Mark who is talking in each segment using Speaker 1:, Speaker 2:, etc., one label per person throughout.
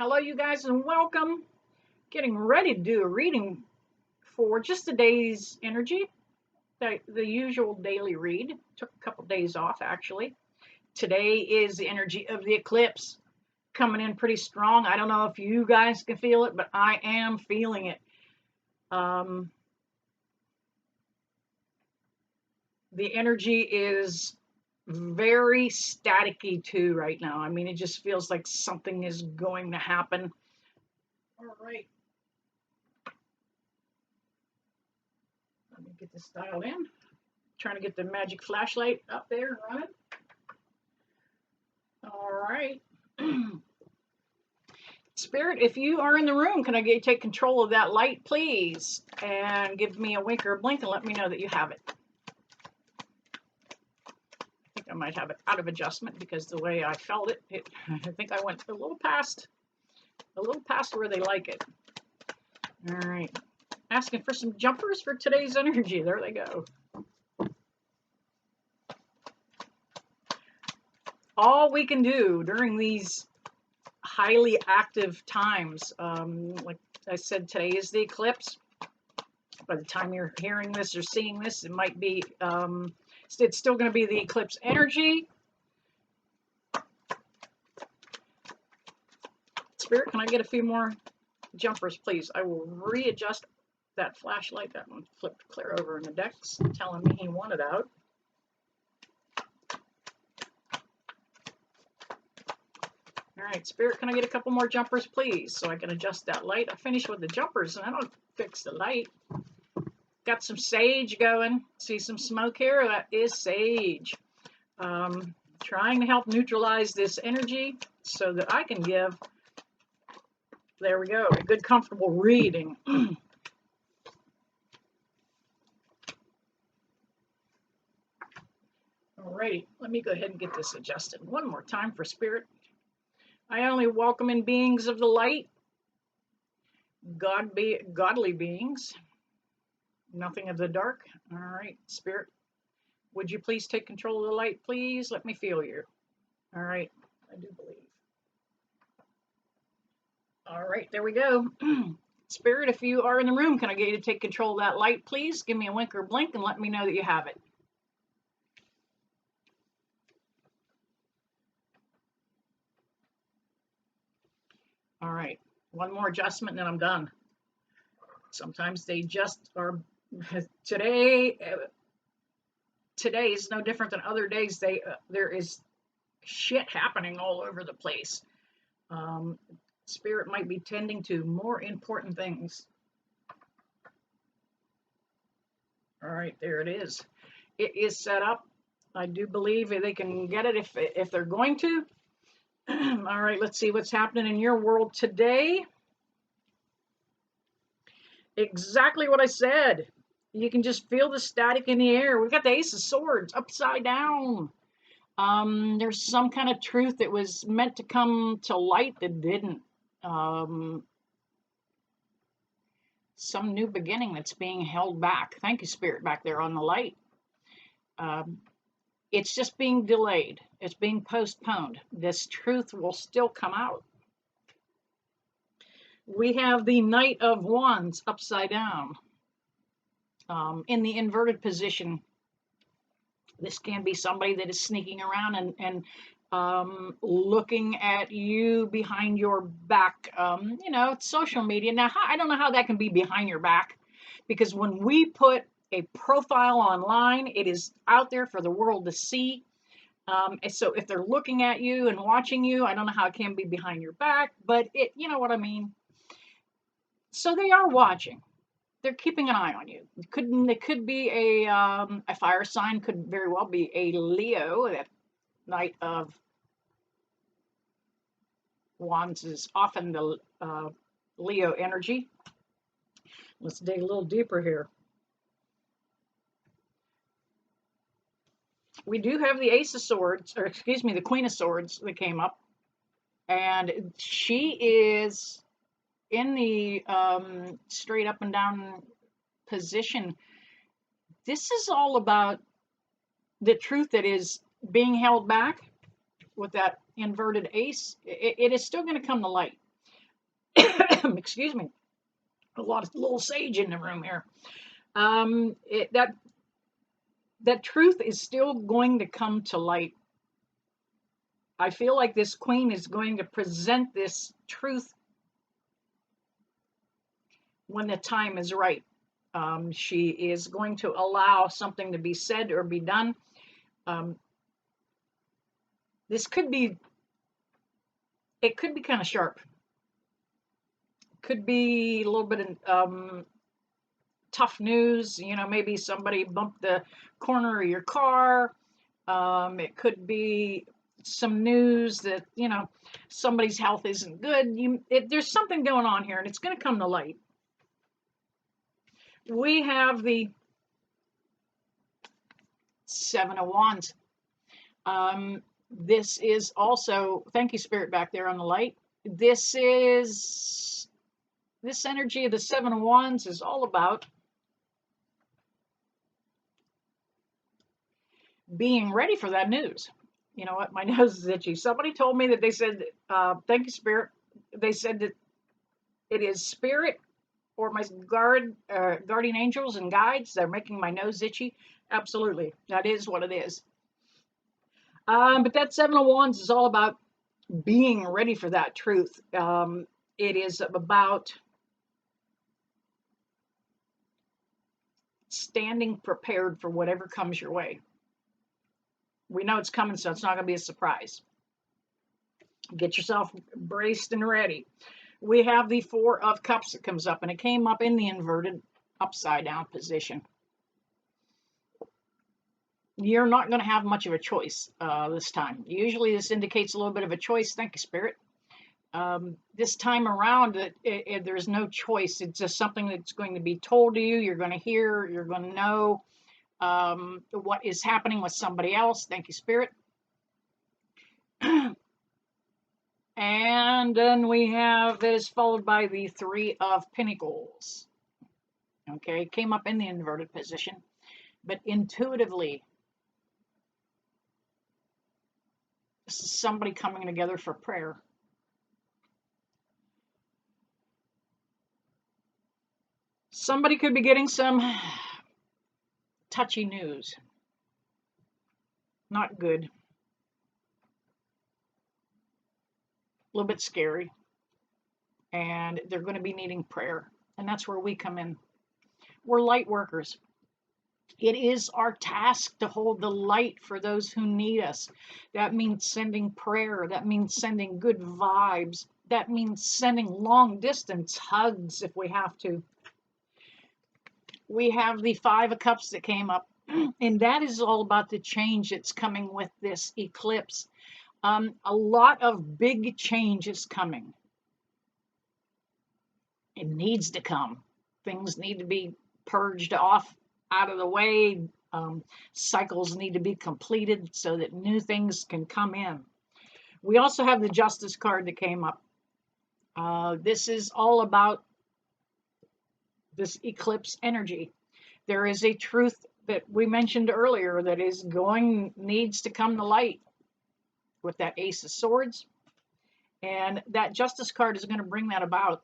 Speaker 1: Hello, you guys, and welcome. Getting ready to do a reading for just the day's energy, the usual daily read. Took a couple days off, actually. Today is the energy of the eclipse coming in pretty strong. I don't know if you guys can feel it, but I am feeling it. The energy is very staticky too right now. I mean, it just feels like something is going to happen. All right. Let me get this dialed in. Trying to get the magic flashlight up there and running. All right. Spirit, if you are in the room, can I get you to take control of that light, please? And give me a wink or a blink and let me know that you have it. I think I might have it out of adjustment because the way I felt it, I think I went a little past where they like it. All right. Asking for some jumpers for today's energy. There they go. All we can do during these highly active times, like I said, today is the eclipse. By the time you're hearing this or seeing this, it might be, it's still going to be the eclipse energy. Spirit, can I get a few more jumpers, please? I will readjust that flashlight. That one flipped clear over in the deck's telling me he wanted out. All right, Spirit, can I get a couple more jumpers, please, so I can adjust that light? I finished with the jumpers, and I don't fix the light. Got some sage going. See some smoke here? That is sage. Trying to help neutralize this energy so that I can give, there we go, a good, comfortable reading. All right, let me go ahead and get this adjusted one more time for Spirit. I only welcome in beings of the light, godly beings, nothing of the dark. All right, Spirit, would you please take control of the light, please? Let me feel you. All right, I do believe. All right, there we go. Spirit, if you are in the room, can I get you to take control of that light, please? Give me a wink or blink and let me know that you have it. All right, one more adjustment and then I'm done. Sometimes they just are, today is no different than other days. There is shit happening all over the place. Spirit might be tending to more important things. All right, there it is. It is set up. I do believe they can get it if they're going to. All right, let's see what's happening in your world today. Exactly what I said. You can just feel the static in the air. We've got the Ace of Swords upside down. There's some kind of truth that was meant to come to light that didn't. Some new beginning that's being held back. Thank you, Spirit, back there on the light. It's just being delayed. It's being postponed. This truth will still come out. We have the Knight of Wands upside down. In the inverted position. This can be somebody that is sneaking around and looking at you behind your back. You know, it's social media. Now, I don't know how that can be behind your back, because when we put a profile online, it is out there for the world to see. So if they're looking at you and watching you, I don't know how it can be behind your back, but you know what I mean? So they are watching. They're keeping an eye on you. It could be a fire sign, could very well be a Leo. That Knight of Wands is often the Leo energy. Let's dig a little deeper here. We do have the Ace of Swords, or excuse me, the Queen of Swords that came up. And she is in the straight up and down position. This is all about the truth that is being held back with that inverted ace. It is still going to come to light. Excuse me. A lot of little sage in the room here. That truth is still going to come to light. I feel like this queen is going to present this truth when the time is right. She is going to allow something to be said or be done. This could be, it could be kind of sharp. Could be a little bit of tough news. You know, maybe somebody bumped the corner of your car. It could be some news that, you know, somebody's health isn't good. There's something going on here, and it's going to come to light. We have the Seven of Wands. This is also, thank you, Spirit, back there on the light. This energy of the Seven of Wands is all about being ready for that news. You know what? My nose is itchy. Somebody told me that they said, thank you, Spirit. They said that it is Spirit or my guardian angels and guides that are making my nose itchy. Absolutely. That is what it is. But that Seven of Wands is all about being ready for that truth. It is about standing prepared for whatever comes your way. We know it's coming, so it's not going to be a surprise. Get yourself braced and ready. We have the Four of Cups that comes up, and it came up in the inverted upside down position. You're not going to have much of a choice this time. Usually this indicates a little bit of a choice. Thank you, Spirit. This time around, there's no choice. It's just something that's going to be told to you. You're going to hear, you're going to know what is happening with somebody else. Thank you, Spirit. And then we have, that is followed by the Three of Pentacles. Okay, came up in the inverted position. But intuitively, this is somebody coming together for prayer. Somebody could be getting some touchy news. Not good. A little bit scary. And they're going to be needing prayer. And that's where we come in. We're light workers. It is our task to hold the light for those who need us. That means sending prayer. That means sending good vibes. That means sending long distance hugs if we have to. We have the Five of Cups that came up, and that is all about the change that's coming with this eclipse. A lot of big change is coming. It needs to come. Things need to be purged off, out of the way. Cycles need to be completed so that new things can come in. We also have the Justice card that came up. This is all about this eclipse energy. There is a truth that we mentioned earlier that needs to come to light with that Ace of Swords. And that Justice card is going to bring that about.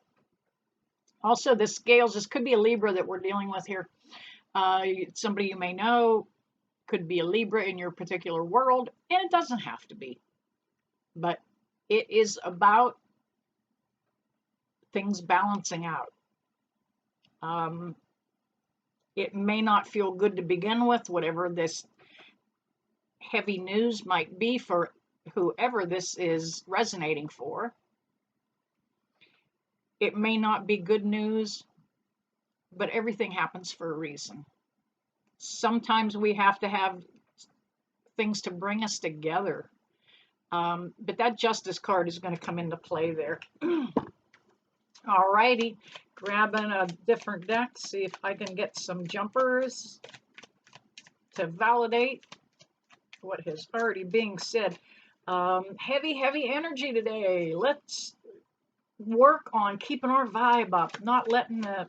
Speaker 1: Also, the scales, this could be a Libra that we're dealing with here. Somebody you may know, could be a Libra in your particular world, and it doesn't have to be. But it is about things balancing out. It may not feel good to begin with, whatever this heavy news might be for whoever this is resonating for. It may not be good news, but everything happens for a reason. Sometimes we have to have things to bring us together. But that Justice card is going to come into play there. All righty, grabbing a different deck, see if I can get some jumpers to validate what has already been said. Heavy energy today. Let's work on keeping our vibe up, not letting the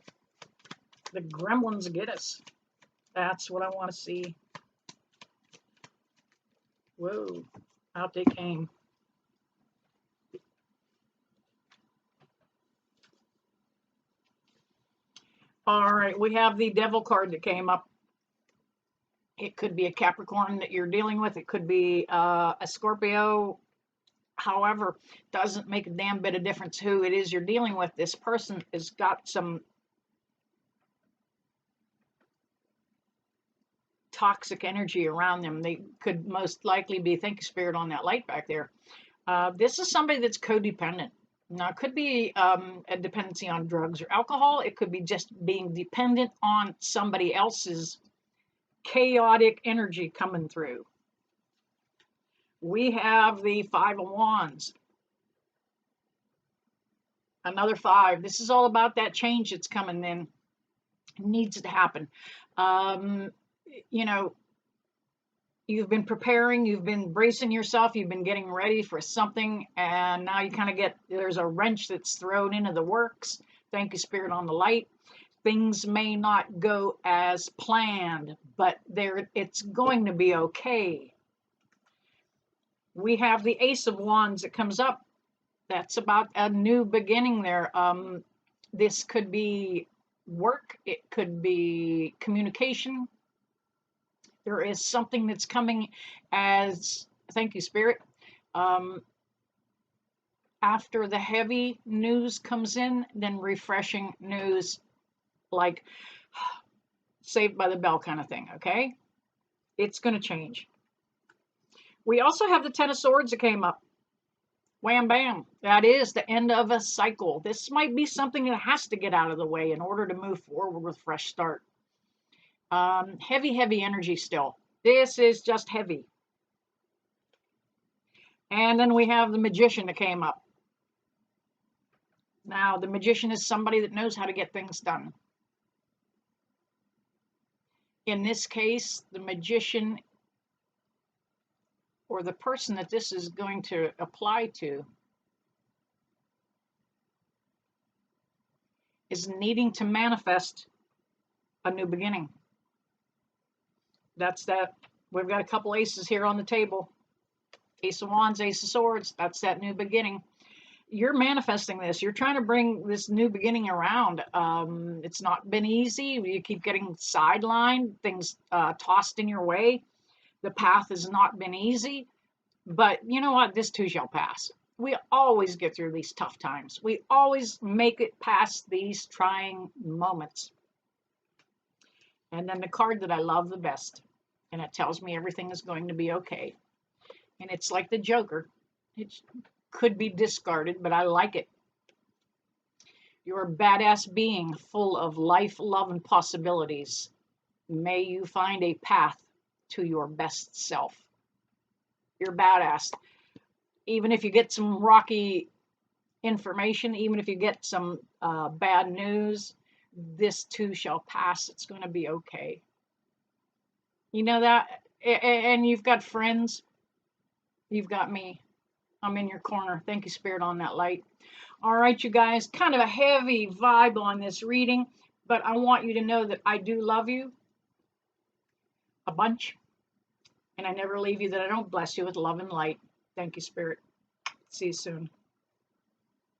Speaker 1: gremlins get us. That's what I want to see. Whoa, out they came. All right, we have the Devil card that came up. It could be a Capricorn that you're dealing with. It could be a Scorpio. However, doesn't make a damn bit of difference who it is you're dealing with. This person has got some toxic energy around them. They could most likely be, thank you, Spirit, on that light back there. This is somebody that's codependent. Now, it could be a dependency on drugs or alcohol. It could be just being dependent on somebody else's chaotic energy coming through. We have the Five of Wands. Another five. This is all about that change that's coming in. It needs to happen. You know, you've been preparing, you've been bracing yourself, you've been getting ready for something, and now you kind of get, there's a wrench that's thrown into the works. Thank you, Spirit, on the light. Things may not go as planned, but it's going to be okay. We have the Ace of Wands that comes up. That's about a new beginning there. This could be work, it could be communication. There is something that's coming as, thank you, Spirit. After the heavy news comes in, then refreshing news, like Saved by the Bell kind of thing, okay? It's going to change. We also have the Ten of Swords that came up. Wham, bam. That is the end of a cycle. This might be something that has to get out of the way in order to move forward with fresh start. Heavy energy still. This is just heavy. And then we have the Magician that came up. Now, the Magician is somebody that knows how to get things done. In this case, the Magician, or the person that this is going to apply to, is needing to manifest a new beginning. That's that. We've got a couple aces here on the table. Ace of Wands, Ace of Swords. That's that new beginning. You're manifesting this. You're trying to bring this new beginning around. It's not been easy. You keep getting sidelined, things tossed in your way. The path has not been easy. But you know what? This too shall pass. We always get through these tough times. We always make it past these trying moments. And then the card that I love the best, and it tells me everything is going to be okay. And it's like the Joker. It could be discarded, but I like it. You're a badass being full of life, love, and possibilities. May you find a path to your best self. You're badass. Even if you get some rocky information, even if you get some bad news, this too shall pass. It's going to be okay. You know that? And you've got friends. You've got me. I'm in your corner. Thank you, Spirit, on that light. All right, you guys, kind of a heavy vibe on this reading, but I want you to know that I do love you a bunch, and I never leave you, that I don't bless you with love and light. Thank you, Spirit. See you soon.